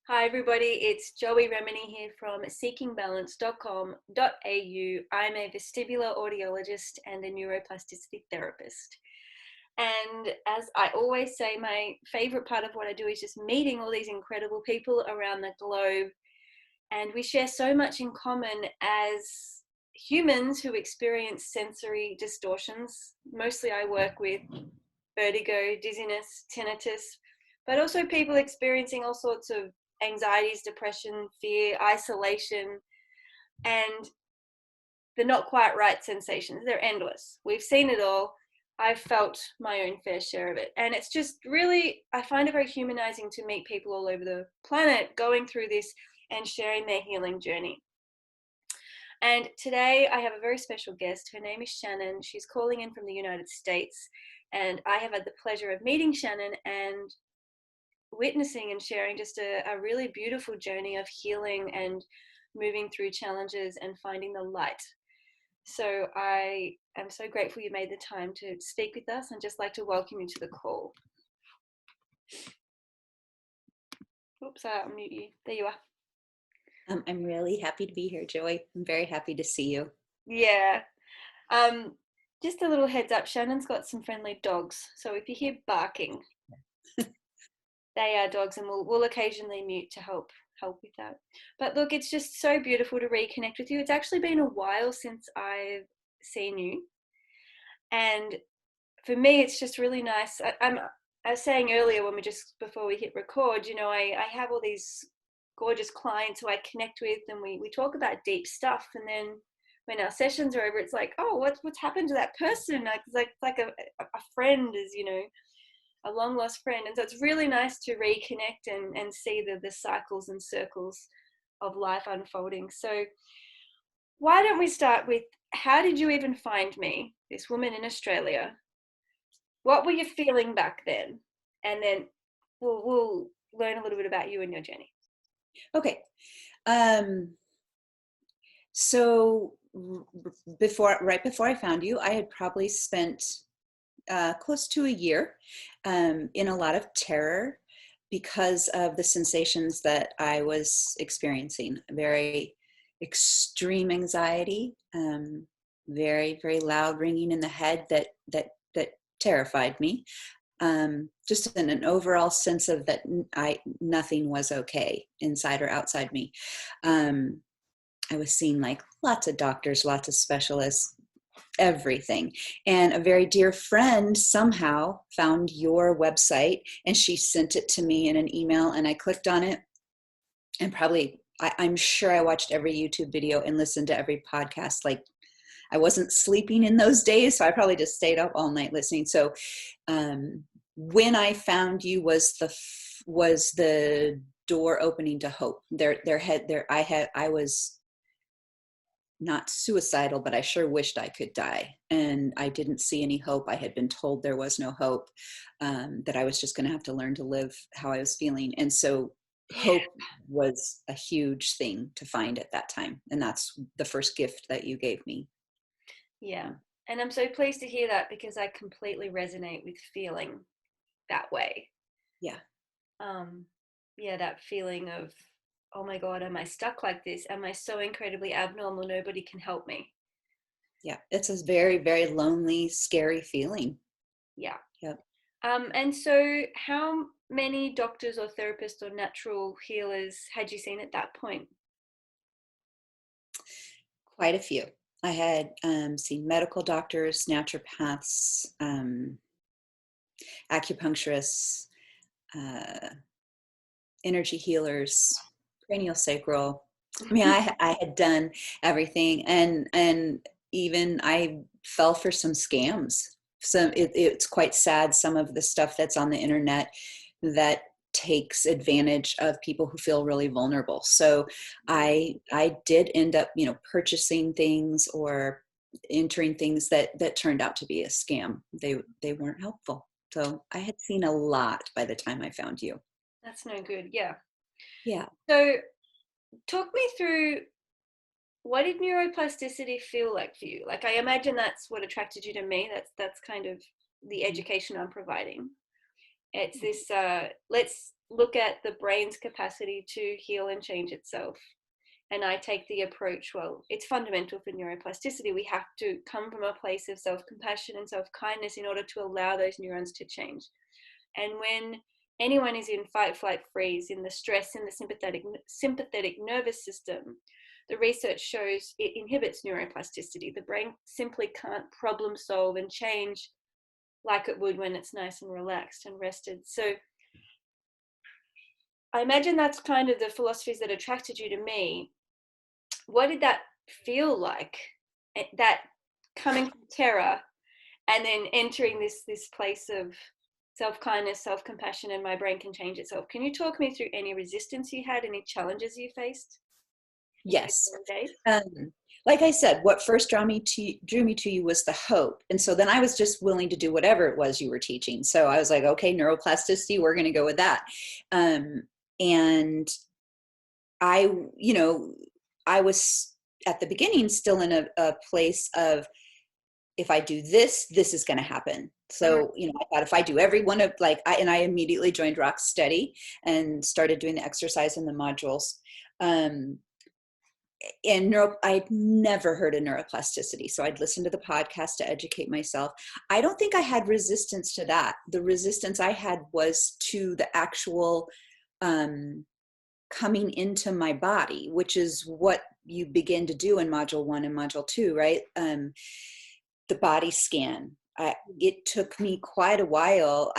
Hi everybody, it's Joey Remenyi here from seekingbalance.com.au. I'm a vestibular audiologist and a neuroplasticity therapist. And as I always say, my favorite part of what I do is just meeting all these incredible people around the globe. And we share so much in common as humans who experience sensory distortions. Mostly I work with vertigo, dizziness, tinnitus, but also people experiencing all sorts of anxieties, depression, fear, isolation, and the not quite right sensations. They're endless. We've seen it all. I've felt my own fair share of it. And it's just really, I find it very humanizing to meet people all over the planet going through this and sharing their healing journey. And today I have a very special guest. Her name is Shannon. She's calling in from the United States. And I have had the pleasure of meeting Shannon and witnessing and sharing just a really beautiful journey of healing and moving through challenges and finding the light. So I am so grateful you made the time to speak with us and just like to welcome you to the call. Oops, I'll mute you. There you are. I'm really happy to be here, Joey. I'm very happy to see you. Yeah. Just a little heads up, Shannon's got some friendly dogs. So if you hear barking, they are dogs, and we'll occasionally mute to help with that. But look, it's just so beautiful to reconnect with you. It's actually been a while since I've seen you. And for me, it's just really nice. I was saying earlier before we hit record, I have all these gorgeous clients who I connect with, and we talk about deep stuff. And then when our sessions are over, it's like, oh, what's happened to that person? Like a friend is, a long lost friend. And so it's really nice to reconnect and see the cycles and circles of life unfolding. So why don't we start with, how did you even find me, this woman in Australia? What were you feeling back then? And then we'll learn a little bit about you and your journey. Okay. So right before I found you, I had probably spent close to a year in a lot of terror because of the sensations that I was experiencing. Very extreme anxiety, very, very loud ringing in the head that terrified me. Just an overall sense of that nothing was okay inside or outside me. I was seeing like lots of doctors, lots of specialists, everything. And a very dear friend somehow found your website and she sent it to me in an email, and I clicked on it, and probably I'm sure I watched every YouTube video and listened to every podcast. Like, I wasn't sleeping in those days, so I probably just stayed up all night listening. So when I found you was the door opening to hope. I was not suicidal, but I sure wished I could die. And I didn't see any hope. I had been told there was no hope, that I was just going to have to learn to live how I was feeling. And so hope was a huge thing to find at that time. And that's the first gift that you gave me. Yeah. And I'm so pleased to hear that, because I completely resonate with feeling that way. Yeah. Yeah, that feeling of, oh my God, am I stuck like this? Am I so incredibly abnormal? Nobody can help me. Yeah. It's a very, very lonely, scary feeling. Yeah. Yep. And so how many doctors or therapists or natural healers had you seen at that point? Quite a few. I had seen medical doctors, naturopaths, acupuncturists, energy healers, cranial sacral. I mean, I had done everything, and even I fell for some scams. So it's quite sad, some of the stuff that's on the internet that takes advantage of people who feel really vulnerable. So I did end up, purchasing things or entering things that turned out to be a scam. They weren't helpful. So I had seen a lot by the time I found you. That's no good. Yeah. Yeah. So talk me through, what did neuroplasticity feel like for you? Like, I imagine that's what attracted you to me. That's kind of the education I'm providing. It's this, let's look at the brain's capacity to heal and change itself. And I take the approach, well, it's fundamental for neuroplasticity. We have to come from a place of self-compassion and self-kindness in order to allow those neurons to change. And when anyone is in fight, flight, freeze, in the stress in the sympathetic nervous system, the research shows it inhibits neuroplasticity. The brain simply can't problem solve and change like it would when it's nice and relaxed and rested. So I imagine that's kind of the philosophies that attracted you to me. What did that feel like? That coming from terror and then entering this place of self-kindness, self-compassion, and my brain can change itself. Can you talk me through any resistance you had, any challenges you faced? Yes. Like I said, what first drew me to you was the hope. And so then I was just willing to do whatever it was you were teaching. So I was like, okay, neuroplasticity, we're going to go with that. And I was at the beginning still in a place of, if I do this, this is going to happen. So, I thought if I do every one of I immediately joined Rocksteady and started doing the exercise and the modules. I'd never heard of neuroplasticity. So I'd listen to the podcast to educate myself. I don't think I had resistance to that. The resistance I had was to the actual coming into my body, which is what you begin to do in module 1 and module 2, right? The body scan. It took me quite a while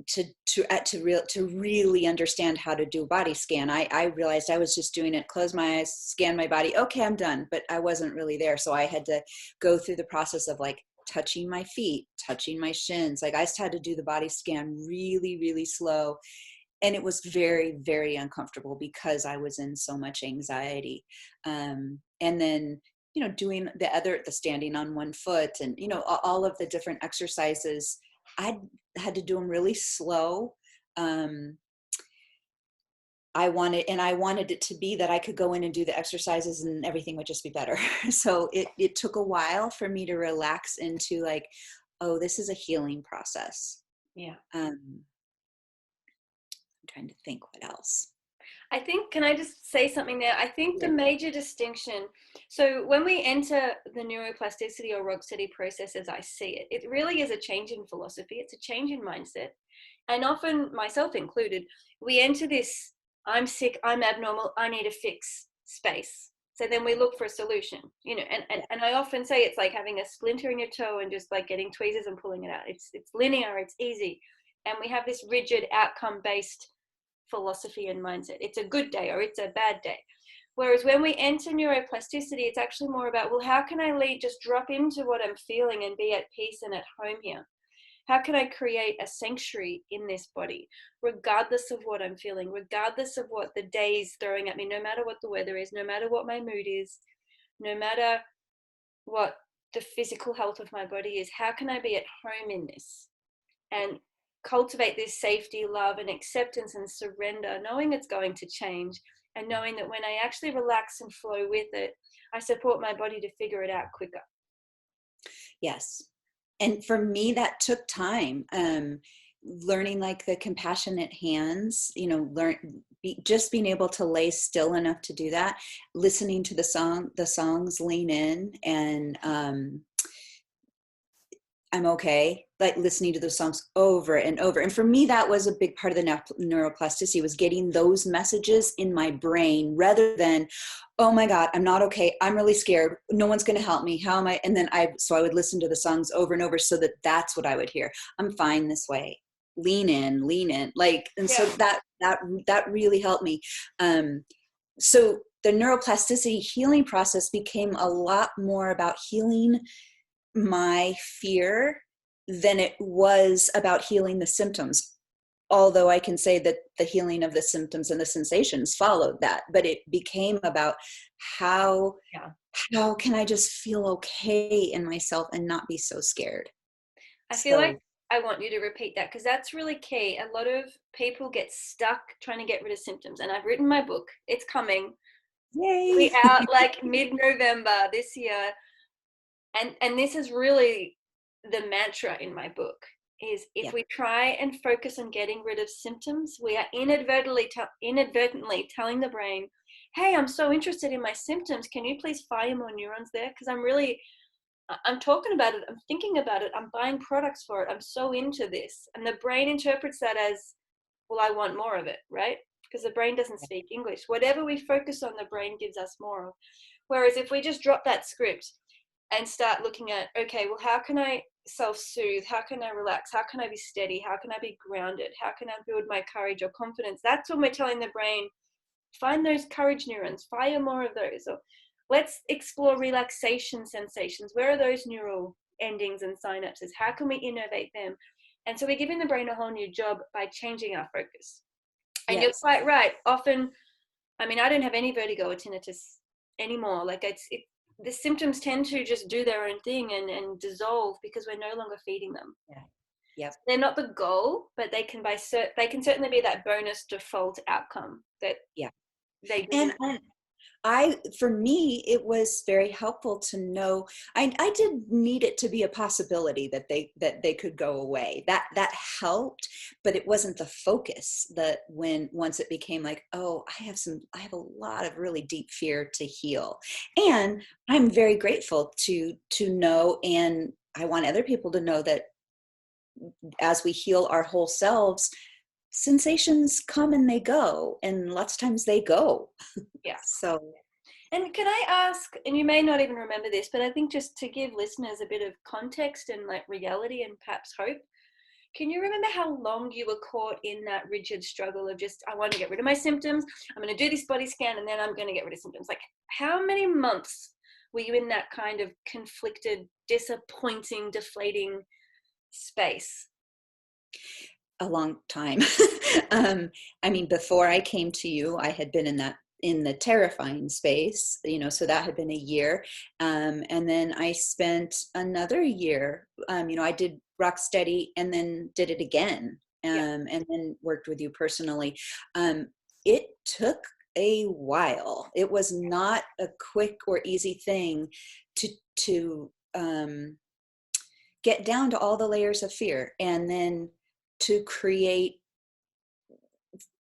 to really understand how to do a body scan. I realized I was just doing it, close my eyes, scan my body. Okay, I'm done. But I wasn't really there. So I had to go through the process of touching my feet, touching my shins. I just had to do the body scan really, really slow. And it was very, very uncomfortable because I was in so much anxiety. And then, doing the standing on one foot and, all of the different exercises, I had to do them really slow. I wanted it to be that I could go in and do the exercises and everything would just be better. So it took a while for me to relax into oh, this is a healing process. Yeah. I'm trying to think what else. I think, can I just say something there? I think the major distinction, so when we enter the neuroplasticity or Rocksteady process as I see it, it really is a change in philosophy. It's a change in mindset. And often, myself included, we enter this, I'm sick, I'm abnormal, I need a fix space. So then we look for a solution, and I often say it's like having a splinter in your toe and just getting tweezers and pulling it out. It's linear, it's easy. And we have this rigid outcome-based philosophy and mindset. It's a good day or it's a bad day. Whereas when we enter neuroplasticity, it's actually more about, well, how can I just drop into what I'm feeling and be at peace and at home here? How can I create a sanctuary in this body, regardless of what I'm feeling, regardless of what the day is throwing at me, no matter what the weather is, no matter what my mood is, no matter what the physical health of my body is, how can I be at home in this? And cultivate this safety, love, and acceptance and surrender, knowing it's going to change, and knowing that when I actually relax and flow with it, I support my body to figure it out quicker. Yes. And for me, that took time. Learning the compassionate hands, just being able to lay still enough to do that, listening to the songs, lean in, and I'm okay, listening to those songs over and over. And for me, that was a big part of the neuroplasticity, was getting those messages in my brain rather than, oh my God, I'm not okay. I'm really scared. No one's going to help me. How am I? And then I would listen to the songs over and over so that's what I would hear. I'm fine this way. Lean in. So that really helped me. So the neuroplasticity healing process became a lot more about healing my fear than it was about healing the symptoms. Although I can say that the healing of the symptoms and the sensations followed that, but it became about how can I just feel okay in myself and not be so scared. I feel like I want you to repeat that, because that's really key. A lot of people get stuck trying to get rid of symptoms, and I've written my book. It's coming. Yay! It'll be out mid-November this year. And this is really the mantra in my book, is if Yeah. we try and focus on getting rid of symptoms, we are inadvertently telling the brain, hey, I'm so interested in my symptoms. Can you please fire more neurons there? Because I'm talking about it. I'm thinking about it. I'm buying products for it. I'm so into this. And the brain interprets that as, well, I want more of it, right? Because the brain doesn't speak English. Whatever we focus on, the brain gives us more of. Whereas if we just drop that script and start looking at, okay, well, how can I self-soothe? How can I relax? How can I be steady? How can I be grounded? How can I build my courage or confidence? That's when we're telling the brain, find those courage neurons, fire more of those. Or let's explore relaxation sensations. Where are those neural endings and synapses? How can we innovate them? And so we're giving the brain a whole new job by changing our focus. And you're Yes. quite right. Often, I mean, I don't have any vertigo or tinnitus anymore. Like the symptoms tend to just do their own thing and dissolve because we're no longer feeding them. Yeah. Yep. They're not the goal, but they can certainly be that bonus default outcome that Yeah. they do. And for me, it was very helpful to know, I did need it to be a possibility that they could go away. That helped, but it wasn't the focus. That once it became like, oh, I have a lot of really deep fear to heal. And I'm very grateful to know, and I want other people to know that as we heal our whole selves, sensations come and they go, and lots of times they go. Yeah. So And can I ask, and you may not even remember this, but I think just to give listeners a bit of context and like reality and perhaps hope, can you remember how long you were caught in that rigid struggle of just, I want to get rid of my symptoms, I'm going to do this body scan, and then I'm going to get rid of symptoms? Like, how many months were you in that kind of conflicted, disappointing, deflating space? a long time. I mean, before I came to you, I had been in the terrifying space, so that had been a year. And then I spent another year, I did rock steady and then did it again. Yeah. And then worked with you personally. It took a while. It was not a quick or easy thing to get down to all the layers of fear, and then to create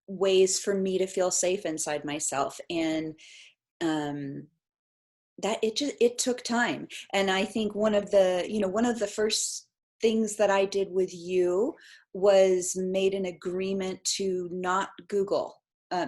ways for me to feel safe inside myself. And that it took time. And I think one of the first things that I did with you was made an agreement to not Google,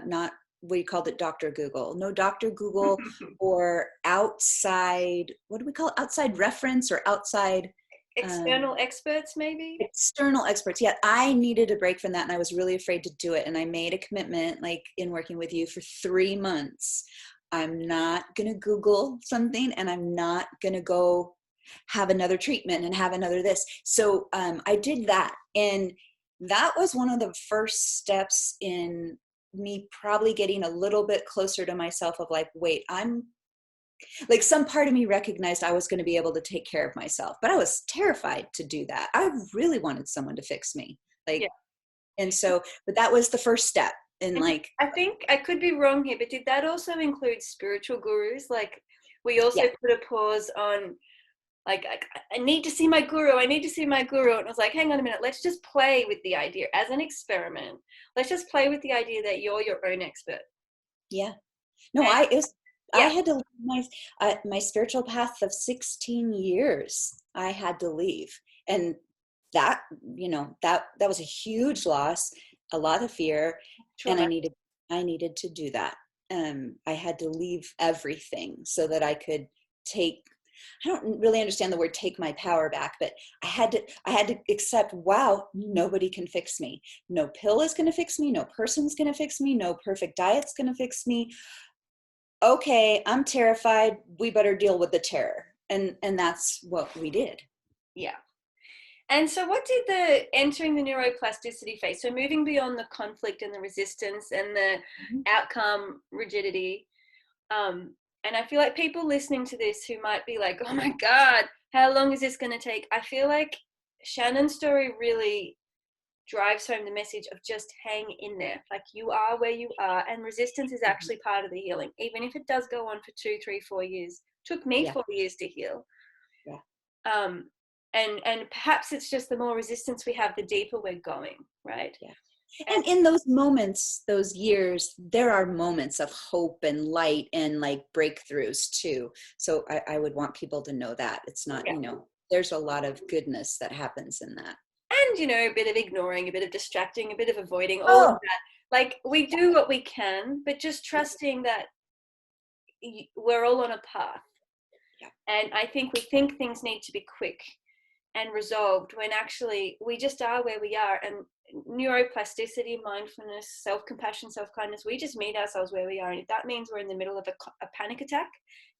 not, we called it Dr. Google. No Dr. Google or outside, what do we call it? Outside reference or outside External experts, maybe? external experts. Yeah, I needed a break from that, and I was really afraid to do it. And I made a commitment, like in working with you for 3 months, I'm not going to Google something, and I'm not going to go have another treatment and have another this. So I did that. And that was one of the first steps in me probably getting a little bit closer to myself of like, wait, I'm like, some part of me recognized I was going to be able to take care of myself, but I was terrified to do that. I really wanted someone to fix me. Like, Yeah. and so, but that was the first step in like, I think I could be wrong here, but did that also include spiritual gurus? Like, we also yeah, put a pause on, like, I need to see my guru. I need to see my guru. And it was like, hang on a minute. Let's just play with the idea as an experiment. Let's just play with the idea that you're your own expert. yeah. No, And I yeah, had to leave my spiritual path of 16 years. I had to leave. And that, that was a huge loss, a lot of fear. And trauma. I needed to do that. I had to leave everything so that I could take, I don't really understand the word take my power back, but I had to accept, wow, nobody can fix me. No pill is going to fix me. No person's going to fix me. No perfect diet's going to fix me. Okay, I'm terrified. We better deal with the terror. And that's what we did. Yeah. And so what did the entering the neuroplasticity phase, so moving beyond the conflict and the resistance and the Mhm. outcome rigidity, and I feel like people listening to this who might be like, oh my God, how long is this going to take? I feel like Shannon's story really drives home the message of just hang in there. Like, you are where you are, and resistance is actually part of the healing, even if it does go on for 2, 3, 4 years. It took me Yeah, 4 years to heal. yeah. Um, And perhaps it's just the more resistance we have, the deeper we're going, right? Yeah. And in those moments, those years, there are moments of hope and light and like breakthroughs too. So I would want people to know that it's not, Yeah. there's a lot of goodness that happens in that. And, a bit of ignoring, a bit of distracting, a bit of avoiding, all of Oh, that. Like, we do what we can, but just trusting that we're all on a path. yeah. And I think we think things need to be quick and resolved when actually we just are where we are. And neuroplasticity, mindfulness, self-compassion, self-kindness, we just meet ourselves where we are. And if that means we're in the middle of a panic attack,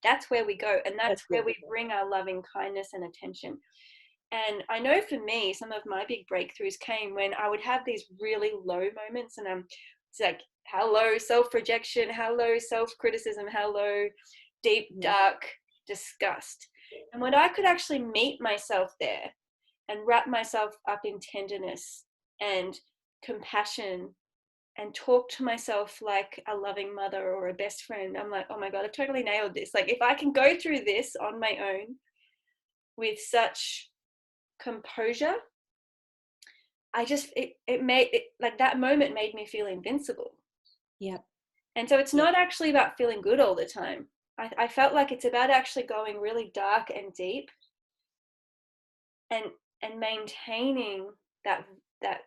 that's where we go. And that's where we bring our loving kindness and attention. And I know for me, some of my big breakthroughs came when I would have these really low moments, and it's like, how low self-rejection, how low self-criticism, how low deep, dark disgust. And when I could actually meet myself there and wrap myself up in tenderness and compassion and talk to myself like a loving mother or a best friend, I'm like, oh my God, I've totally nailed this. Like, if I can go through this on my own with such composure, it made it, like, that moment made me feel invincible. Yeah. And so it's not actually about feeling good all the time. I felt like it's about actually going really dark and deep and maintaining that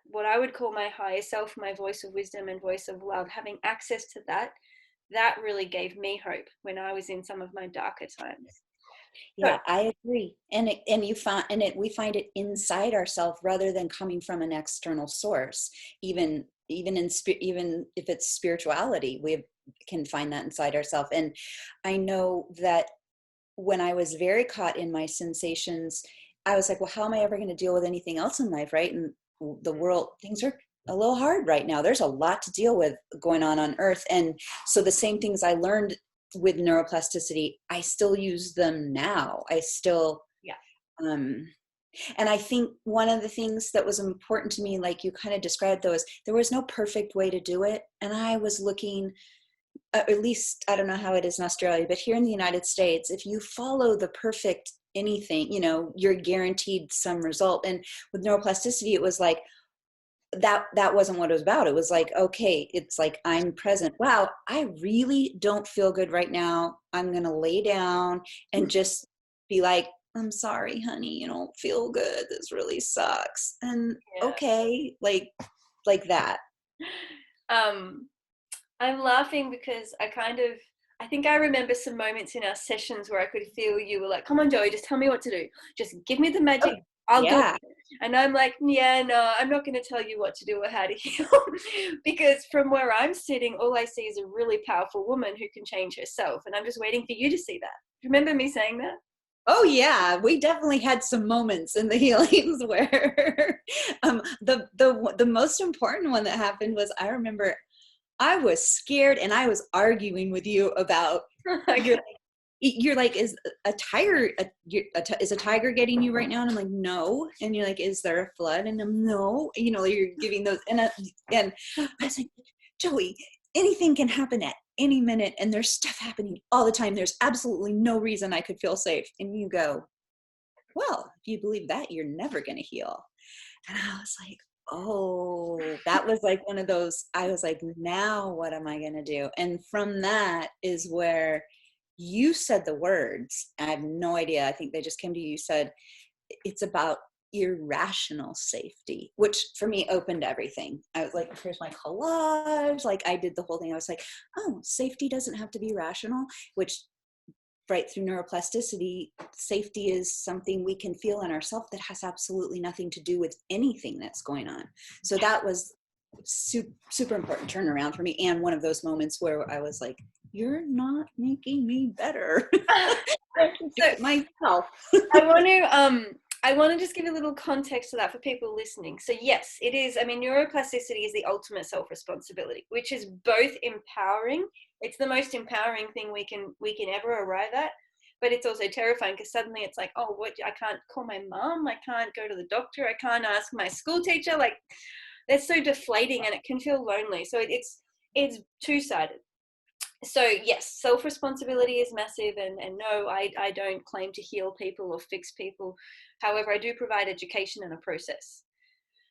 what I would call my higher self, my voice of wisdom and voice of love, having access to that really gave me hope when I was in some of my darker times. Yeah, I agree. We find it inside ourselves rather than coming from an external source. Even if it's spirituality, we can find that inside ourselves. And I know that when I was very caught in my sensations, I was like, well, how am I ever going to deal with anything else in life, right? And the world, things are a little hard right now. There's a lot to deal with going on Earth. And so the same things I learned with neuroplasticity, I still use them now. I still, and I think one of the things that was important to me, like you kind of described, though, is there was no perfect way to do it. And I was looking, at least, I don't know how it is in Australia, but here in the United States, if you follow the perfect anything, you're guaranteed some result. And with neuroplasticity, it was like, that wasn't what it was about. It was like, okay, it's like, I'm present. Wow, I really don't feel good right now. I'm going to lay down and just be like, I'm sorry, honey, you don't feel good. This really sucks. And okay, like that. I'm laughing because I think I remember some moments in our sessions where I could feel you were like, come on, Joey, just tell me what to do. Just give me the magic. I'll do it. And I'm like, yeah, no, I'm not going to tell you what to do or how to heal. Because from where I'm sitting, all I see is a really powerful woman who can change herself. And I'm just waiting for you to see that. Remember me saying that? Oh yeah, we definitely had some moments in the healings where the most important one that happened was, I remember I was scared and I was arguing with you about you're like, is a tiger is a tiger getting you right now? And I'm like, no. And you're like, is there a flood? And I'm no. You're giving those, and I was like, Joey, anything can happen at any minute, and there's stuff happening all the time. There's absolutely no reason I could feel safe. And you go, well, if you believe that, you're never going to heal. And I was like, oh, that was like one of those, I was like, now what am I going to do? And from that is where you said the words. I have no idea. I think they just came to you. You said, it's about irrational safety, which for me opened everything. I was like, here's my collage. Like, I did the whole thing. I was like, oh, safety doesn't have to be rational, which right through neuroplasticity, safety is something we can feel in ourselves that has absolutely nothing to do with anything that's going on. So that was super important turnaround for me. And one of those moments where I was like, you're not making me better. So, myself. I want to just give a little context to that for people listening. So yes, it is. I mean, neuroplasticity is the ultimate self-responsibility, which is both empowering. It's the most empowering thing we can ever arrive at, but it's also terrifying because suddenly it's like, oh, what? I can't call my mom. I can't go to the doctor. I can't ask my school teacher. Like, they're so deflating, and it can feel lonely. So it's two-sided. So yes, self-responsibility is massive, and no, I don't claim to heal people or fix people. However, I do provide education and a process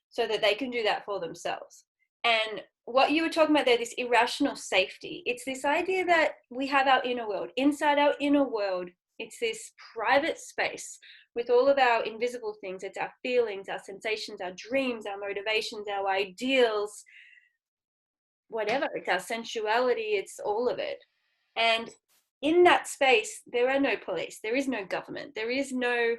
so that they can do that for themselves. And what you were talking about there, this irrational safety, it's this idea that we have our inner world. Inside our inner world, it's this private space with all of our invisible things. It's our feelings, our sensations, our dreams, our motivations, our ideals, whatever. It's our sensuality, it's all of it. And in that space, there are no police, there is no government, there is no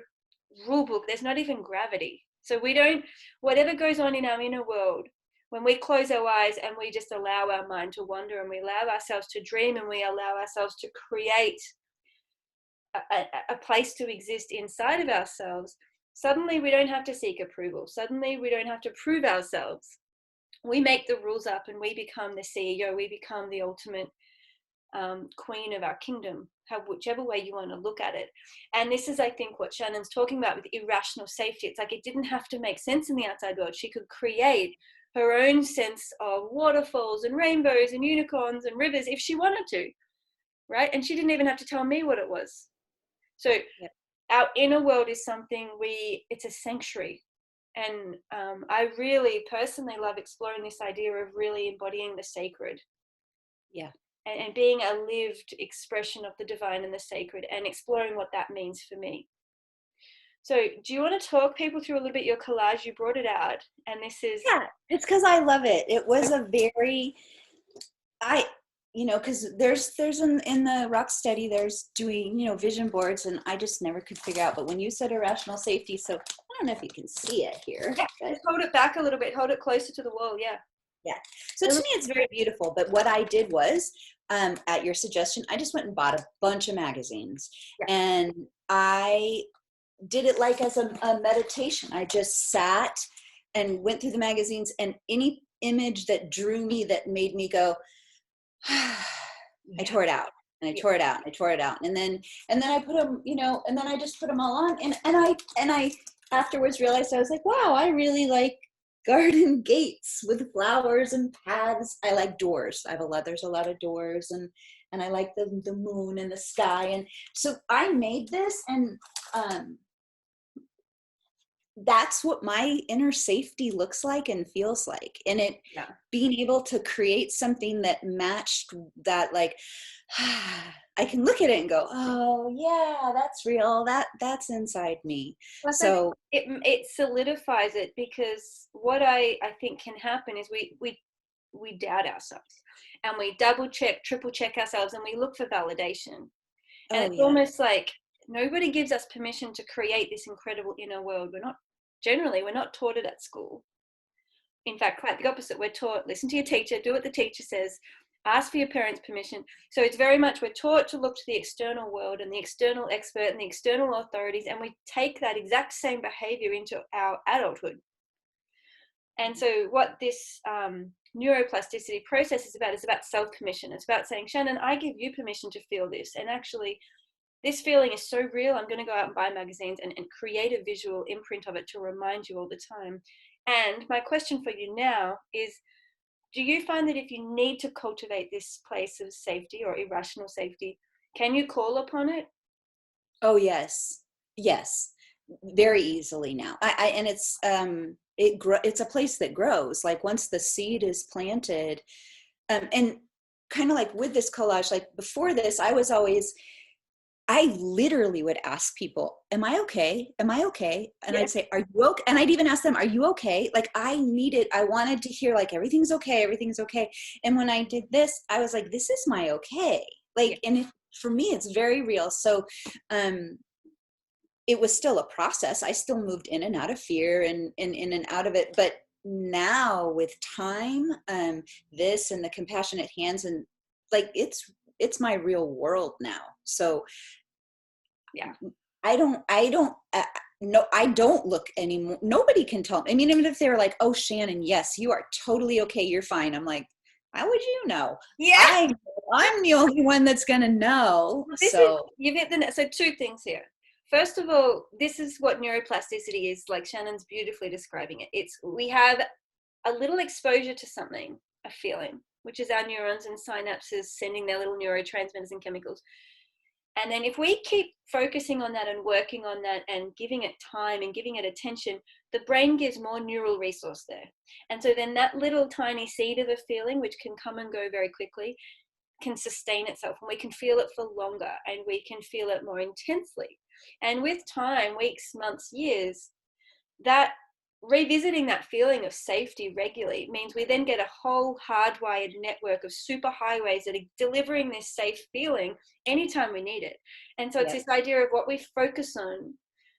rule book, there's not even gravity. So we don't, whatever goes on in our inner world, when we close our eyes and we just allow our mind to wander and we allow ourselves to dream and we allow ourselves to create a place to exist inside of ourselves, suddenly we don't have to seek approval. Suddenly we don't have to prove ourselves. We make the rules up and we become the CEO, we become the ultimate queen of our kingdom, whichever way you want to look at it. And this is, I think, what Shannon's talking about with irrational safety. It's like it didn't have to make sense in the outside world. She could create her own sense of waterfalls and rainbows and unicorns and rivers if she wanted to, right? And she didn't even have to tell me what it was. So yep. Our inner world is something it's a sanctuary. And I really personally love exploring this idea of really embodying the sacred. Yeah. And being a lived expression of the divine and the sacred, and exploring what that means for me. So do you want to talk people through a little bit your collage? You brought it out, and this is... Yeah, it's because I love it. It was a very, because there's in the rock study, there's doing, vision boards, and I just never could figure out. But when you said irrational safety, so I don't know if you can see it here. Yeah, just hold it back a little bit. Hold it closer to the wall, yeah. Yeah. So to me, it's very beautiful. But what I did was, at your suggestion, I just went and bought a bunch of magazines. Yeah. And I did it like as a meditation. I just sat and went through the magazines, and any image that drew me, that made me go, I tore it out, and I tore it out, and I tore it out. And then I put them, and then I just put them all on. And I afterwards realized, I was like, wow, I really like garden gates with flowers and paths. I like doors. There's a lot of doors, and I like the moon and the sky. And so I made this, and that's what my inner safety looks like and feels like. And being able to create something that matched that, like, I can look at it and go, oh yeah, that's real. That's inside me. Well, so it solidifies it, because what I think can happen is we doubt ourselves, and we double check, triple check ourselves, and we look for validation. And it's almost like nobody gives us permission to create this incredible inner world. We're not taught it at school. In fact, quite the opposite. We're taught, listen to your teacher, do what the teacher says, ask for your parents' permission. So it's very much, we're taught to look to the external world and the external expert and the external authorities, and we take that exact same behavior into our adulthood. And so what this neuroplasticity process is about self-permission. It's about saying, Shannon, I give you permission to feel this. And actually, this feeling is so real, I'm going to go out and buy magazines and create a visual imprint of it to remind you all the time. And my question for you now is, do you find that if you need to cultivate this place of safety or irrational safety, can you call upon it? Oh, yes. Yes. Very easily now. And it's, it's a place that grows. Like once the seed is planted, and kind of like with this collage, like before this, I literally would ask people, am I okay? Am I okay? And I'd say, are you okay? And I'd even ask them, are you okay? Like I wanted to hear like, everything's okay. Everything's okay. And when I did this, I was like, this is my okay. Like, and for me, it's very real. So, it was still a process. I still moved in and out of fear and in and out of it. But now with time, this and the compassionate hands, and like, it's my real world now. So I don't look anymore. Nobody can tell me. I mean, even if they were like, oh, Shannon, yes, you are totally okay. You're fine. I'm like, how would you know? Yeah. I'm the only one that's going to know. So two things here. First of all, this is what neuroplasticity is, like Shannon's beautifully describing it. We have a little exposure to something, a feeling, which is our neurons and synapses sending their little neurotransmitters and chemicals. And then if we keep focusing on that and working on that and giving it time and giving it attention, the brain gives more neural resource there. And so then that little tiny seed of a feeling, which can come and go very quickly, can sustain itself, and we can feel it for longer, and we can feel it more intensely. And with time, weeks, months, years, that revisiting that feeling of safety regularly means we then get a whole hardwired network of super highways that are delivering this safe feeling anytime we need it. And so it's this idea of what we focus on.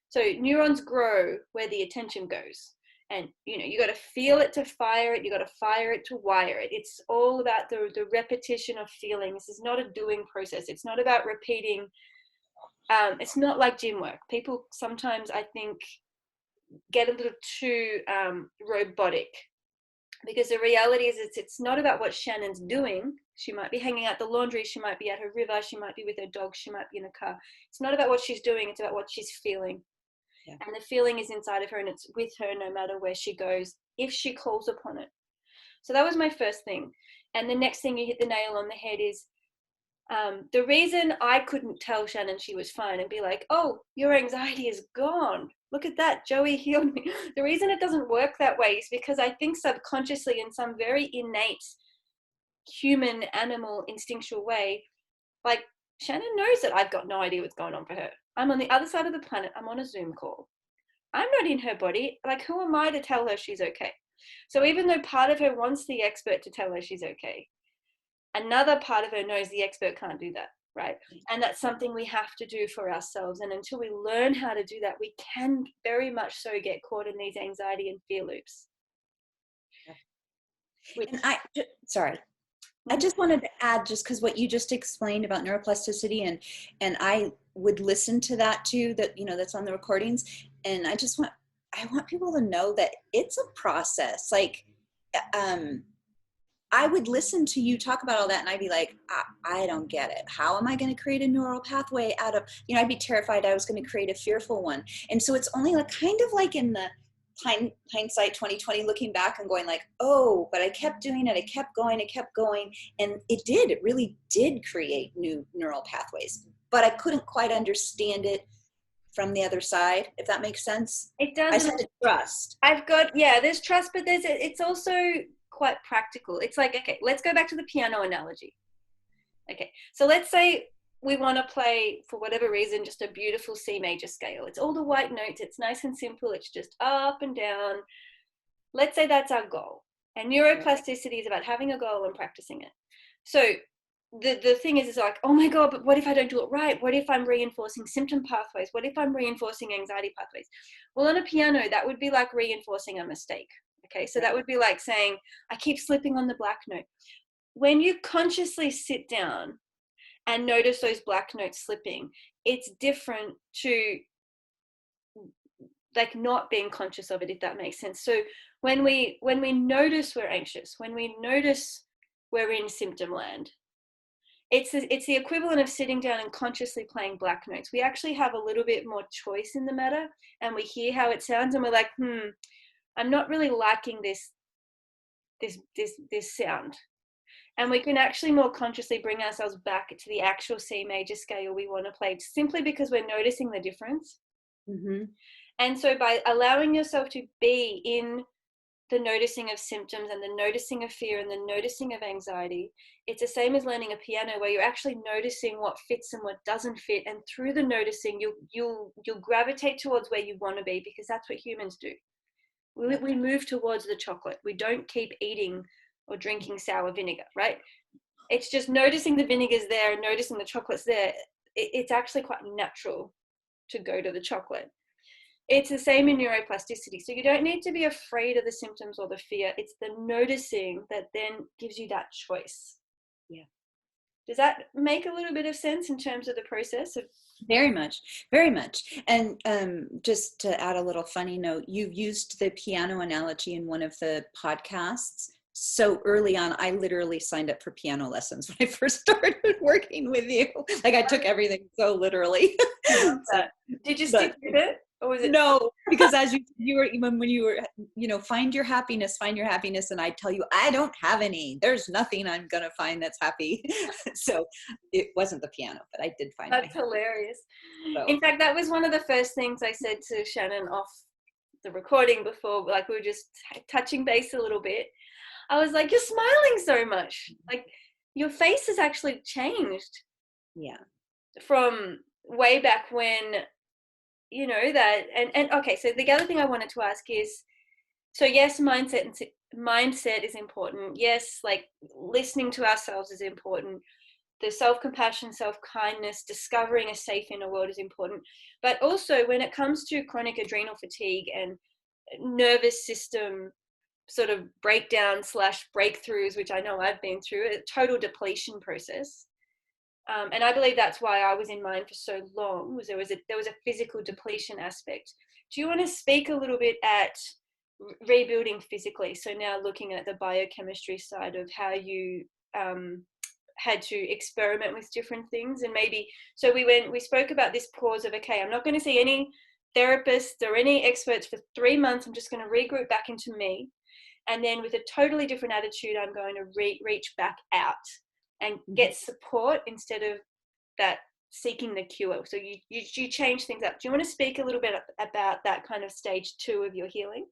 So neurons grow where the attention goes. And, you know, you got to feel it to fire it. You got to fire it to wire it. It's all about the repetition of feeling. This is not a doing process. It's not about repeating. It's not like gym work. People sometimes, I think, get a little too robotic, because the reality is it's not about what Shannon's doing. She might be hanging out the laundry, she might be at her river, she might be with her dog, she might be in a car. It's not about what she's doing, it's about what she's feeling. And the feeling is inside of her, and it's with her no matter where she goes, if she calls upon it. So that was my first thing. And the next thing, you hit the nail on the head, is the reason I couldn't tell Shannon she was fine and be like, oh, your anxiety is gone, look at that, Joey healed me. The reason it doesn't work that way is because I think subconsciously, in some very innate human, animal, instinctual way, like, Shannon knows that I've got no idea what's going on for her. I'm on the other side of the planet. I'm on a Zoom call. I'm not in her body. Like, who am I to tell her she's okay? So even though part of her wants the expert to tell her she's okay, another part of her knows the expert can't do that, right? And that's something we have to do for ourselves. And until we learn how to do that, we can very much so get caught in these anxiety and fear loops. And I just wanted to add, just because what you just explained about neuroplasticity, and I would listen to that too, that, you know, that's on the recordings. And I want people to know that it's a process. Like, I would listen to you talk about all that, and I'd be like, I don't get it. How am I going to create a neural pathway out of, you know, I'd be terrified I was going to create a fearful one. And so it's only like kind of like in the hindsight 2020, looking back and going like, oh, but I kept doing it. I kept going. And it really did create new neural pathways, but I couldn't quite understand it from the other side, if that makes sense. It does. I just had to trust. There's trust, but it's also quite practical. It's like, okay, let's go back to the piano analogy. Okay, so let's say we want to play, for whatever reason, just a beautiful C major scale. It's all the white notes. It's nice and simple. It's just up and down. Let's say that's our goal. And neuroplasticity is about having a goal and practicing it. So the thing is like, oh my God, but what if I don't do it right? What if I'm reinforcing symptom pathways? What if I'm reinforcing anxiety pathways? Well, on a piano, that would be like reinforcing a mistake. Okay, so that would be like saying, I keep slipping on the black note. When you consciously sit down and notice those black notes slipping, it's different to like not being conscious of it, if that makes sense. So when we notice we're anxious, when we notice we're in symptom land, it's the equivalent of sitting down and consciously playing black notes. We actually have a little bit more choice in the matter, and we hear how it sounds, and we're like, I'm not really liking this sound. And we can actually more consciously bring ourselves back to the actual C major scale we want to play, simply because we're noticing the difference. Mm-hmm. And so by allowing yourself to be in the noticing of symptoms and the noticing of fear and the noticing of anxiety, it's the same as learning a piano, where you're actually noticing what fits and what doesn't fit. And through the noticing, you'll gravitate towards where you want to be, because that's what humans do. We move towards the chocolate. We don't keep eating or drinking sour vinegar, right? It's just noticing the vinegar's there and noticing the chocolate's there. It's actually quite natural to go to the chocolate. It's the same in neuroplasticity. So you don't need to be afraid of the symptoms or the fear. It's the noticing that then gives you that choice. Yeah. Does that make a little bit of sense in terms of the process of? Very much, very much. And just to add a little funny note, you've used the piano analogy in one of the podcasts. So early on, I literally signed up for piano lessons when I first started working with you. Like, I took everything so literally. Did you stick with it? Or was it? No, because as you were, even when you were, find your happiness, and I tell you, I don't have any. There's nothing I'm gonna find that's happy. So it wasn't the piano, but I did find my That's happiness. hilarious. So In fact, that was one of the first things I said to Shannon off the recording before, like we were just touching base a little bit. I was like, you're smiling so much. Like your face has actually changed yeah, from way back when, that, and okay, so the other thing I wanted to ask is, so yes, mindset is important. Yes, like listening to ourselves is important. The self-compassion, self-kindness, discovering a safe inner world is important. But also when it comes to chronic adrenal fatigue and nervous system sort of breakdown slash breakthroughs, which I know I've been through, a total depletion process. And I believe that's why I was in mine for so long, was there was a physical depletion aspect. Do you want to speak a little bit at rebuilding physically? So now looking at the biochemistry side of how you had to experiment with different things, and maybe, so we spoke about this pause of, okay, I'm not going to see any therapists or any experts for 3 months. I'm just going to regroup back into me. And then with a totally different attitude, I'm going to reach back out and get support instead of that seeking the cure. So you change things up. Do you want to speak a little bit about that kind of stage 2 of your healing?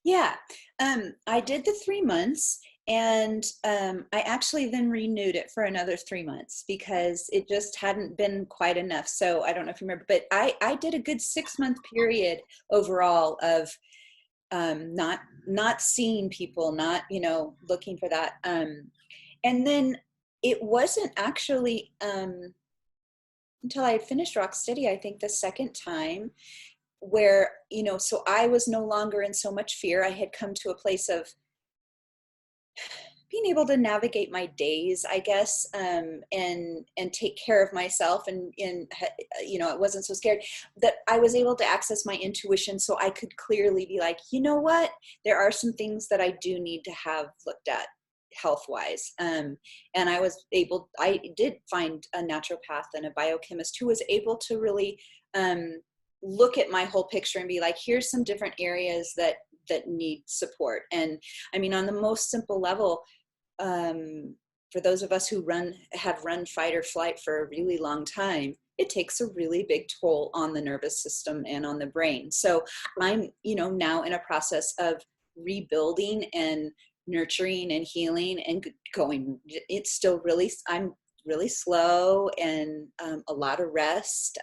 Yeah, I did the 3 months, and I actually then renewed it for another 3 months because it just hadn't been quite enough. So I don't know if you remember, but I did a good 6-month period overall of not seeing people, not looking for that, and then it wasn't actually until I had finished Rocksteady, I think the second time, where so I was no longer in so much fear. I had come to a place of being able to navigate my days, I guess, and take care of myself, and it wasn't so scared that I was able to access my intuition, so I could clearly be like, you know what, there are some things that I do need to have looked at health-wise, and I did find a naturopath and a biochemist who was able to really look at my whole picture and be like, here's some different areas that need support. And I mean, on the most simple level, for those of us who have run fight or flight for a really long time, it takes a really big toll on the nervous system and on the brain. So I'm, now in a process of rebuilding and nurturing and healing and going. It's still I'm really slow, and a lot of rest.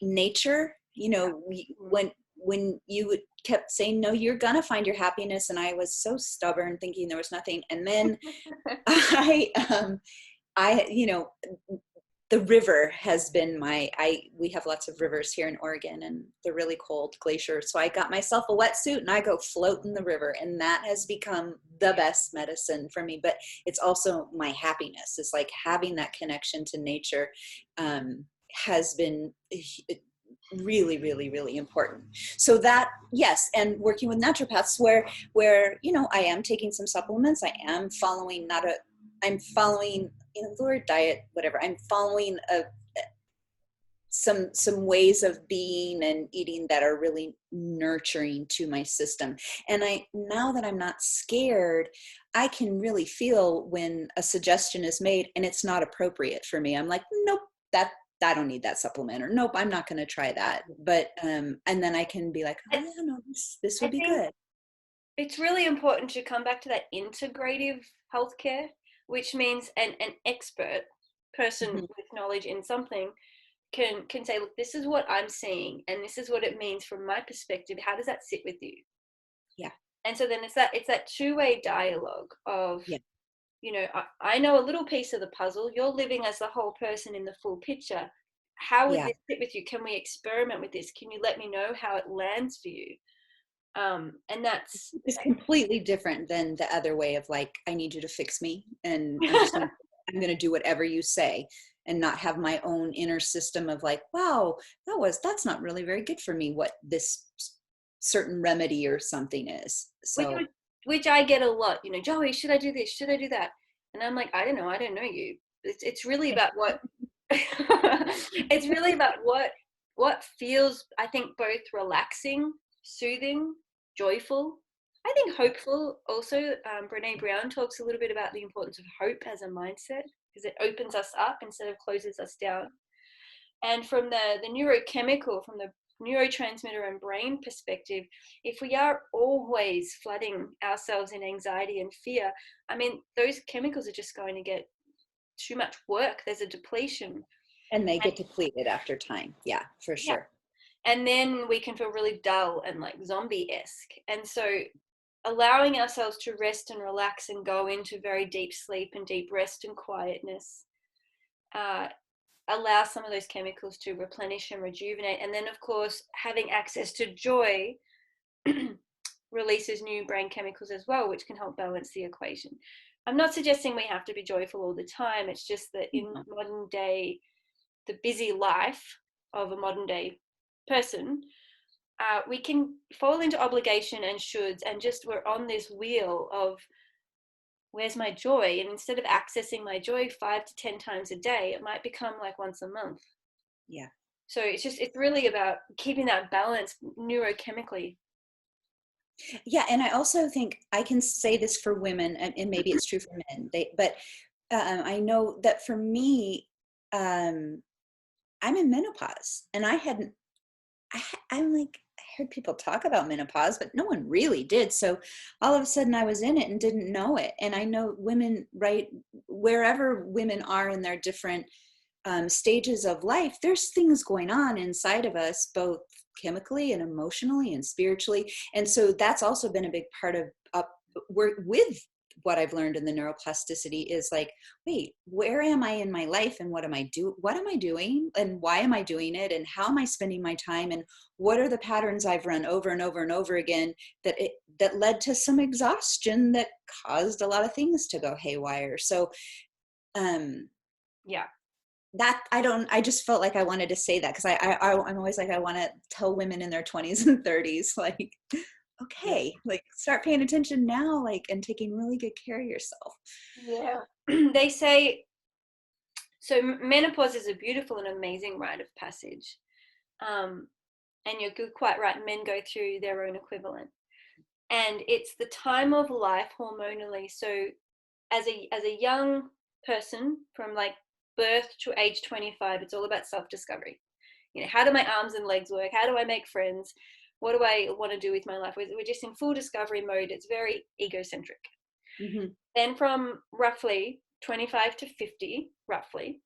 Nature, when you kept saying, no, you're gonna find your happiness, and I was so stubborn thinking there was nothing, and then the river has been we have lots of rivers here in Oregon, and they're really cold glaciers, so I got myself a wetsuit and I go float in the river, and that has become the best medicine for me. But it's also my happiness. It's like having that connection to nature has been really, really, really important. So that, yes, and working with naturopaths where I am taking some supplements. I am following I'm following the word diet, whatever. I'm following some ways of being and eating that are really nurturing to my system. And now that I'm not scared, I can really feel when a suggestion is made and it's not appropriate for me. I'm like, nope, I don't need that supplement, or nope, I'm not going to try that. But and then I can be like, oh yeah, no, this would be good. It's really important to come back to that integrative healthcare, which means an expert person with knowledge in something can say, look, this is what I'm seeing, and this is what it means from my perspective. How does that sit with you? Yeah. And so then it's that two-way dialogue of, I know a little piece of the puzzle. You're living as the whole person in the full picture. How would this sit with you? Can we experiment with this? Can you let me know how it lands for you? And that's it's completely different than the other way of like, I need you to fix me, and I'm gonna do whatever you say, and not have my own inner system of like, wow, that's not really very good for me, what this certain remedy or something is. So which I get a lot, Joey, should I do this? Should I do that? And I'm like, I don't know you. It's really about what it's really about what feels, I think, both relaxing, soothing, joyful, I think hopeful also. Brene Brown talks a little bit about the importance of hope as a mindset, because it opens us up instead of closes us down. And from the neurochemical, from the neurotransmitter and brain perspective, if we are always flooding ourselves in anxiety and fear, I mean, those chemicals are just going to get too much work. There's a depletion. And they get depleted after time. Yeah, for sure. Yeah. And then we can feel really dull and like zombie-esque. And so allowing ourselves to rest and relax and go into very deep sleep and deep rest and quietness, allow some of those chemicals to replenish and rejuvenate. And then, of course, having access to joy releases new brain chemicals as well, which can help balance the equation. I'm not suggesting we have to be joyful all the time. It's just that in modern day, the busy life of a modern day person, we can fall into obligation and shoulds, and just we're on this wheel of where's my joy? And instead of accessing my joy 5 to 10 times a day, it might become like once a month. Yeah. So it's really about keeping that balance neurochemically. Yeah. And I also think I can say this for women, and maybe it's true for men, but I know that for me, I'm in menopause, and I'm like, I heard people talk about menopause, but no one really did. So all of a sudden I was in it and didn't know it. And I know women, right, wherever women are in their different stages of life, there's things going on inside of us, both chemically and emotionally and spiritually. And so that's also been a big part of work with what I've learned in the neuroplasticity is like, wait, where am I in my life, and what am I doing, and why am I doing it, and how am I spending my time, and what are the patterns I've run over and over and over again that led to some exhaustion that caused a lot of things to go haywire. So yeah, that I just felt like I wanted to say that, because I'm always like, I want to tell women in their 20s and 30s, like, okay, like start paying attention now, like, and taking really good care of yourself. Yeah. They say, so menopause is a beautiful and amazing rite of passage. And you're quite right, men go through their own equivalent. And it's the time of life hormonally. So as a young person, from like birth to age 25, it's all about self-discovery. You know, how do my arms and legs work? How do I make friends? What do I want to do with my life? We're just in full discovery mode. It's very egocentric. Mm-hmm. Then from roughly 25 to 50, roughly,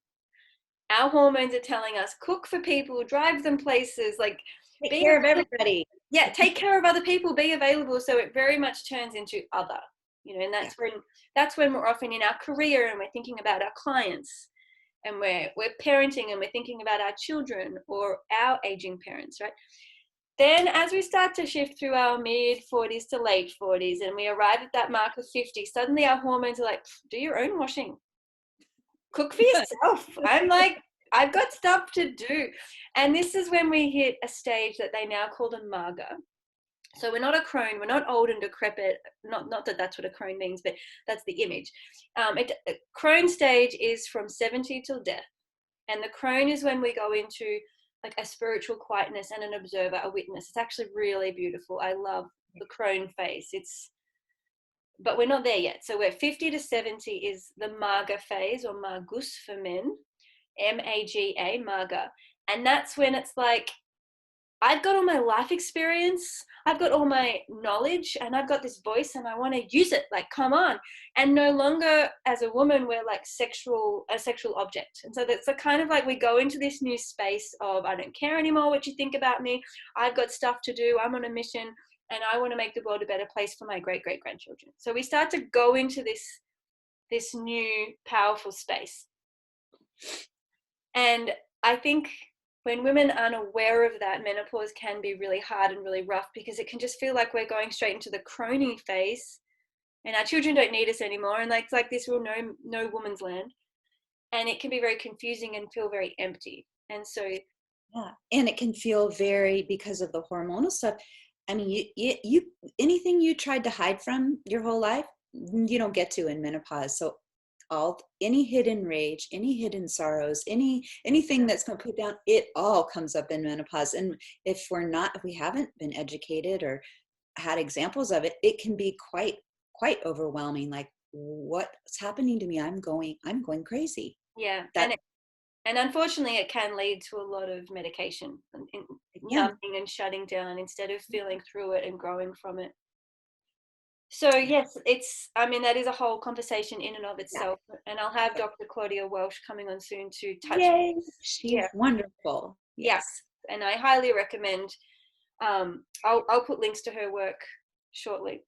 our hormones are telling us, cook for people, drive them places, like Take care of everybody. Yeah, take care of other people, be available. So it very much turns into other, you know, and that's when we're often in our career and we're thinking about our clients, and we're parenting and we're thinking about our children or our aging parents, right? Then as we start to shift through our mid 40s to late 40s and we arrive at that mark of 50, suddenly our hormones are like, do your own washing, cook for yourself. I'm like, I've got stuff to do. And this is when we hit a stage that they now call the marga. So we're not a crone, we're not old and decrepit, not that that's what a crone means, but that's the image. Crone stage is from 70 till death. And the crone is when we go into like a spiritual quietness and an observer, a witness. It's actually really beautiful. I love the crone phase. But we're not there yet. So we're 50 to 70 is the marga phase, or margus for men, M-A-G-A, marga. And that's when it's like, I've got all my life experience, I've got all my knowledge, and I've got this voice and I want to use it, like, come on. And no longer as a woman, we're like a sexual object. And so that's the kind of like, we go into this new space of, I don't care anymore what you think about me. I've got stuff to do. I'm on a mission and I want to make the world a better place for my great, great grandchildren. So we start to go into this new powerful space. And I think when women aren't aware of that, menopause can be really hard and really rough, because it can just feel like we're going straight into the crony phase and our children don't need us anymore. And like, it's like this real no woman's land. And it can be very confusing and feel very empty. And so, yeah, and it can feel very, because of the hormonal stuff. I mean, you anything you tried to hide from your whole life, you don't get to in menopause. So any hidden rage, any hidden sorrows, anything that's been put down, it all comes up in menopause. And if we haven't been educated or had examples of it, it can be quite overwhelming. Like, what's happening to me? I'm going crazy. Yeah. That, And unfortunately, it can lead to a lot of medication and yeah. numbing and shutting down instead of feeling through it and growing from it. So yes, that is a whole conversation in and of Yeah. itself. And I'll have Dr. Claudia Welsh coming on soon to touch. Yay. Yeah, She's wonderful. yeah. Yes. And I highly recommend, I'll put links to her work shortly.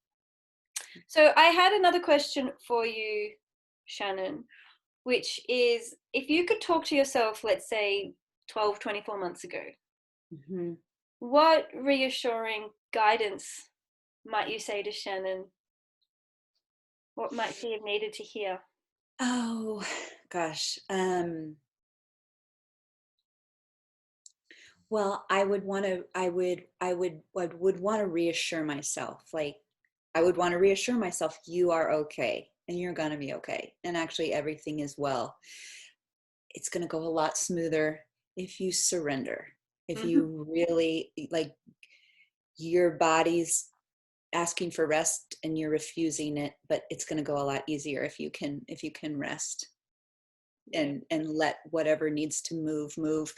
So I had another question for you, Shannon, which is, if you could talk to yourself, let's say 12, 24 months ago, Mm-hmm. what reassuring guidance might you say to Shannon? What might she have needed to hear? Oh gosh. Well, I would want to, I would want to reassure myself. Like, I would want to reassure myself, you are okay and you're going to be okay. And actually everything is well. It's going to go a lot smoother if you surrender. If Mm-hmm. you really, like, your body's asking for rest and you're refusing it, but it's going to go a lot easier if you can rest Yeah. and let whatever needs to move.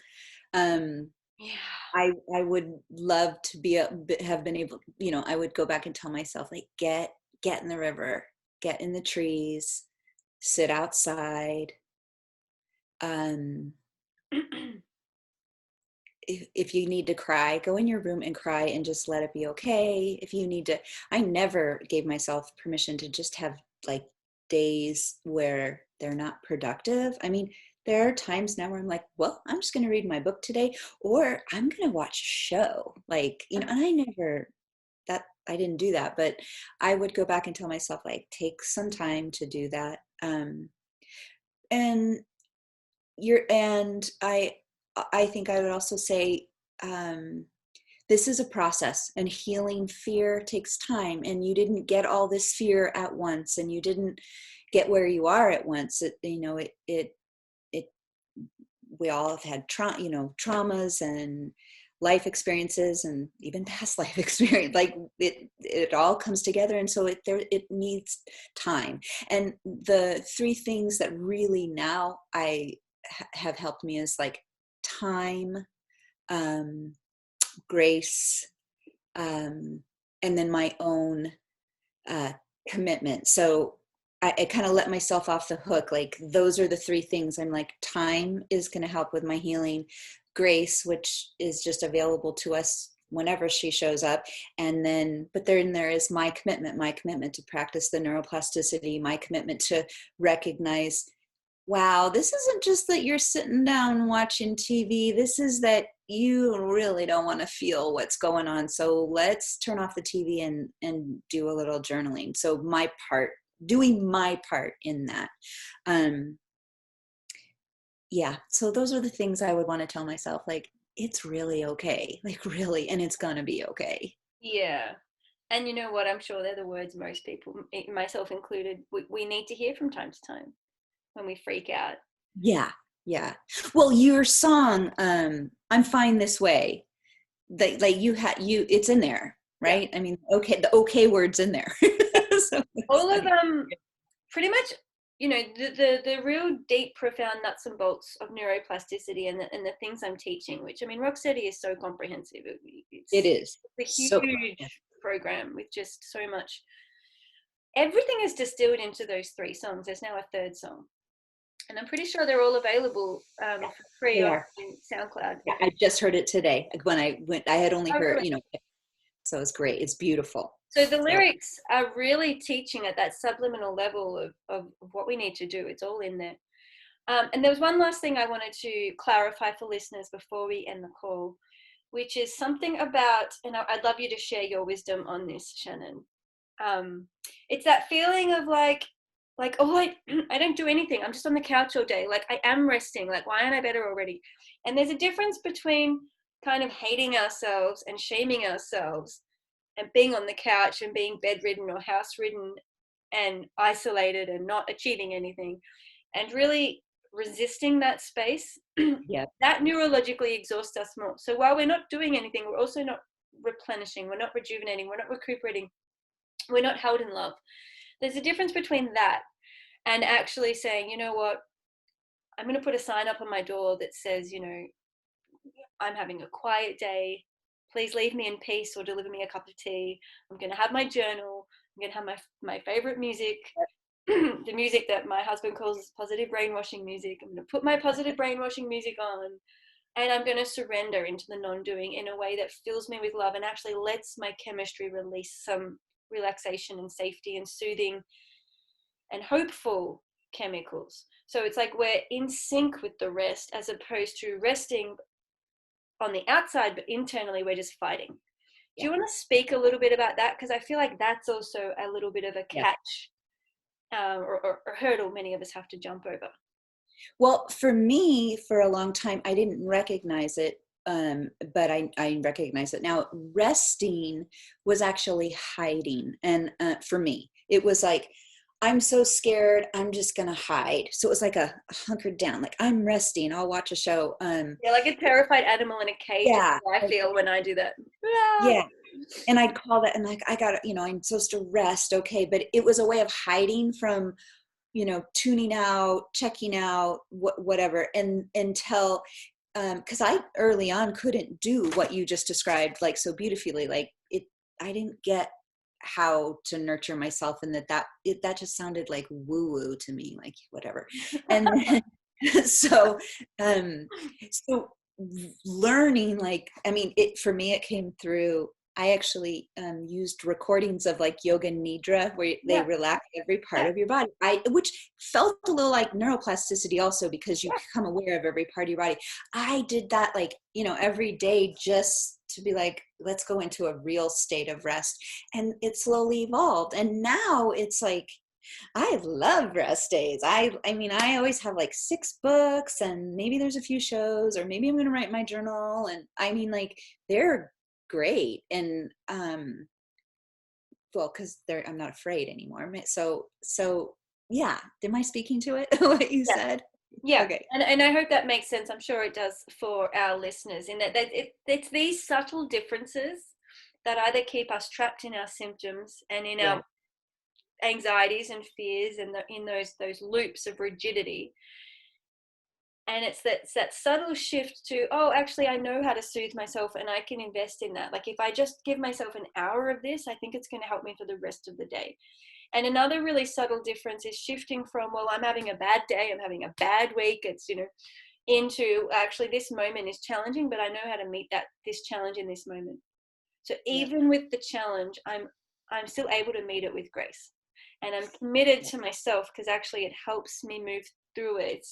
Um, Yeah. I would love to have been able, I would go back and tell myself, like, get in the river, get in the trees, sit outside. Um, if you need to cry, go in your room and cry and just let it be okay. If you need to, I never gave myself permission to just have like days where they're not productive. I mean, there are times now where I'm like, well, I'm just going to read my book today, or I'm going to watch a show. Like, and I didn't do that, but I would go back and tell myself, like, take some time to do that. And I think I would also say, this is a process, and healing fear takes time, and you didn't get all this fear at once, and you didn't get where you are at once. We all have had traumas and life experiences and even past life experience. Like, it all comes together, and so it needs time. And the three things that really now have helped me is like time, grace, and then my own commitment. So I kind of let myself off the hook. Like, those are the three things. I'm like, time is going to help with my healing, grace, which is just available to us whenever she shows up. And then, but then there is my commitment to practice the neuroplasticity, my commitment to recognize, wow, this isn't just that you're sitting down watching TV. This is that you really don't want to feel what's going on. So let's turn off the TV and do a little journaling. So doing my part in that. Yeah. So those are the things I would want to tell myself. Like, it's really okay. Like, really, and it's going to be okay. Yeah. And you know what? I'm sure they're the words most people, myself included, we need to hear from time to time when we freak out. Yeah. Yeah. Well, your song, I'm fine this way, that, like, it's in there, Yeah. right? I mean, okay, the okay word's in there. So All of like, them, pretty much, the real deep, profound nuts and bolts of neuroplasticity and the things I'm teaching, which, I mean, Rocksteady is so comprehensive. it It's is a so huge program with just so much. Everything is distilled into those three songs. There's now a third song. And I'm pretty sure they're all available for free they on are. SoundCloud. Yeah, I just heard it today. When I went, I had only Oh, heard, really? so it's great. It's beautiful. So the So lyrics are really teaching at that subliminal level of what we need to do. It's all in there. And there was one last thing I wanted to clarify for listeners before we end the call, which is something about, and I'd love you to share your wisdom on this, Shannon. It's that feeling of like, oh, I don't do anything. I'm just on the couch all day. Like, I am resting. Like, why aren't I better already? And there's a difference between kind of hating ourselves and shaming ourselves and being on the couch and being bedridden or house ridden and isolated and not achieving anything, and really resisting that space, Yeah. that neurologically exhausts us more. So while we're not doing anything, we're also not replenishing, we're not rejuvenating, we're not recuperating, we're not held in love. There's a difference between that and actually saying, you know what, I'm going to put a sign up on my door that says, you know, I'm having a quiet day. Please leave me in peace or deliver me a cup of tea. I'm going to have my journal. I'm going to have my favorite music, the music that my husband calls positive brainwashing music. I'm going to put my positive brainwashing music on, and I'm going to surrender into the non-doing in a way that fills me with love and actually lets my chemistry release some relaxation and safety and soothing and hopeful chemicals. So it's like we're in sync with the rest, as opposed to resting on the outside, but internally we're just fighting. Do Yeah. you want to speak a little bit about that? Because I feel like that's also a little bit of a Yeah. catch, or hurdle many of us have to jump over. Well, for me, for a long time, I didn't recognize it, but I recognize it now. Resting was actually hiding. And for me, it was like, I'm so scared, I'm just going to hide. So it was like a hunkered down, like I'm resting, I'll watch a show. Yeah, like a terrified animal in a cage is Yeah. how I feel when I do that. Ah. Yeah. And I'd call that, and like, I got to, I'm supposed to rest. Okay. But it was a way of hiding from, tuning out, checking out, whatever. And until, cause I early on couldn't do what you just described, like so beautifully, like I didn't get how to nurture myself, and that just sounded like woo woo to me, like whatever. And then, so, so learning, like, I mean, for me, it came through. I actually used recordings of like yoga nidra, where they Yeah, relax every part yeah, of your body. Which felt a little like neuroplasticity also, because you become aware of every part of your body. I did that like, every day, just to be like, let's go into a real state of rest. And it slowly evolved. And now it's like, I love rest days. I mean, I always have like 6 books, and maybe there's a few shows, or maybe I'm going to write my journal. And I mean, like, they're great. And, well, cause I'm not afraid anymore. So yeah. Am I speaking to it? What you yeah, said? yeah. Okay. And I hope that makes sense. I'm sure it does for our listeners, in that it's these subtle differences that either keep us trapped in our symptoms and in Yeah. our anxieties and fears, and in those loops of rigidity. And it's that subtle shift to, oh, actually I know how to soothe myself, and I can invest in that. Like if I just give myself an hour of this, I think it's going to help me for the rest of the day. And another really subtle difference is shifting from, well, I'm having a bad day, I'm having a bad week, it's, into actually this moment is challenging, but I know how to meet this challenge in this moment. So Yeah. even with the challenge, I'm still able to meet it with grace, and I'm committed to myself, because actually it helps me move through it.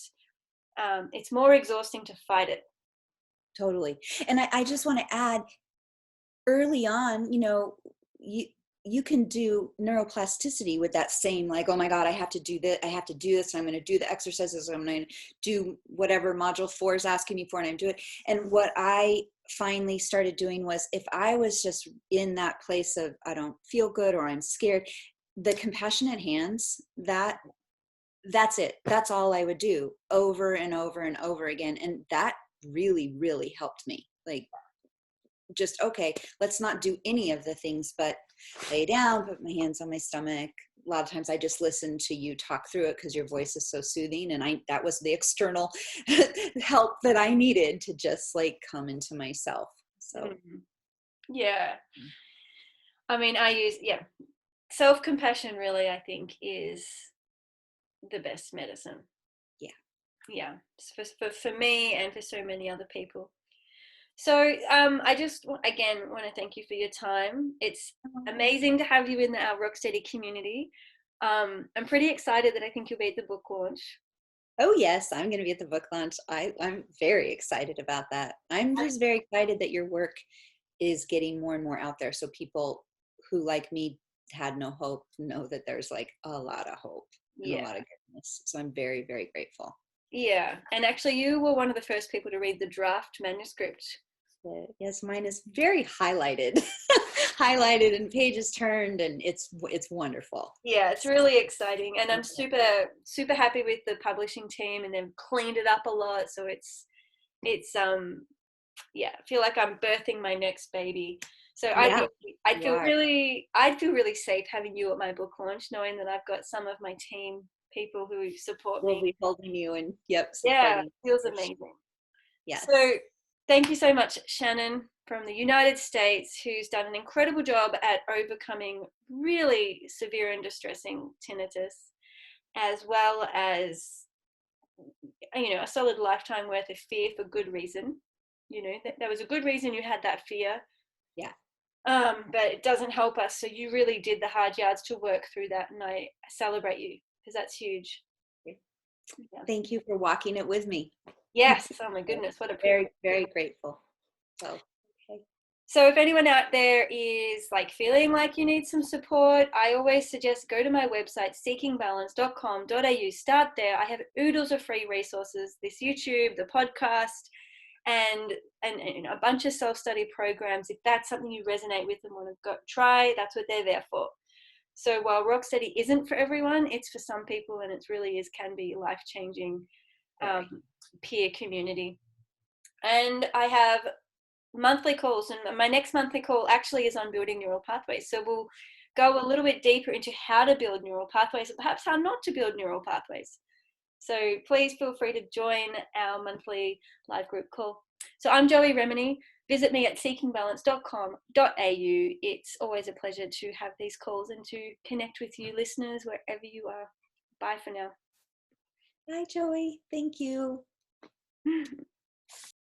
It's more exhausting to fight it. Totally. And I just want to add, early on, you can do neuroplasticity with that same, like, oh my God, I have to do this. I have to do this. And I'm going to do the exercises. I'm going to do whatever module 4 is asking me for, and I'm doing it. And what I finally started doing was, if I was just in that place of, I don't feel good, or I'm scared, the compassionate hands, that's it. That's all I would do over and over and over again. And that really, really helped me. Like, just, okay, let's not do any of the things, but lay down, put my hands on my stomach. A lot of times I just listen to you talk through it, because your voice is so soothing. And that was the external help that I needed to just like come into myself. So Yeah, I mean, I use, self-compassion really, I think, is the best medicine. yeah. Yeah, for me and for so many other people. So I just again want to thank you for your time. It's amazing to have you in our Rocksteady community. I'm pretty excited that I think you'll be at the book launch. Oh yes, I'm going to be at the book launch. I'm very excited about that. I'm just very excited that your work is getting more and more out there, so people who, like me, had no hope know that there's like a lot of hope and a Yeah. lot of goodness. So I'm very, very grateful. Yeah, and actually you were one of the first people to read the draft manuscript. Yes, mine is very highlighted. highlighted and pages turned, and it's wonderful. Yeah, it's really exciting, and I'm super happy with the publishing team, and they've cleaned it up a lot, so it's yeah, I feel like I'm birthing my next baby. So Yeah, I'd you feel are. really safe having you at my book launch, knowing that I've got some of my team people who support We'll me. be holding you and yep, Yeah, supporting you feels for sure. amazing. So Yes. thank you so much, Shannon from the United States, who's done an incredible job at overcoming really severe and distressing tinnitus, as well as, a solid lifetime worth of fear for good reason. There was a good reason you had that fear. Yeah. But it doesn't help us. So you really did the hard yards to work through that, and I celebrate you because that's huge. Yeah. Thank you for walking it with me. Yes. Oh my goodness, what a privilege. Very, very grateful. So, okay. So if anyone out there is like feeling like you need some support, I always suggest go to my website, seekingbalance.com.au. Start there. I have oodles of free resources, this YouTube, the podcast, and a bunch of self-study programs. If that's something you resonate with and want to go try, that's what they're there for. So while Rocksteady isn't for everyone, it's for some people, and it really can be life-changing peer community. And I have monthly calls, and my next monthly call actually is on building neural pathways. So we'll go a little bit deeper into how to build neural pathways, and perhaps how not to build neural pathways. So please feel free to join our monthly live group call. So I'm Joey Remenyi. Visit me at seekingbalance.com.au. It's always a pleasure to have these calls and to connect with you listeners wherever you are. Bye for now. Bye, Joey. Thank you.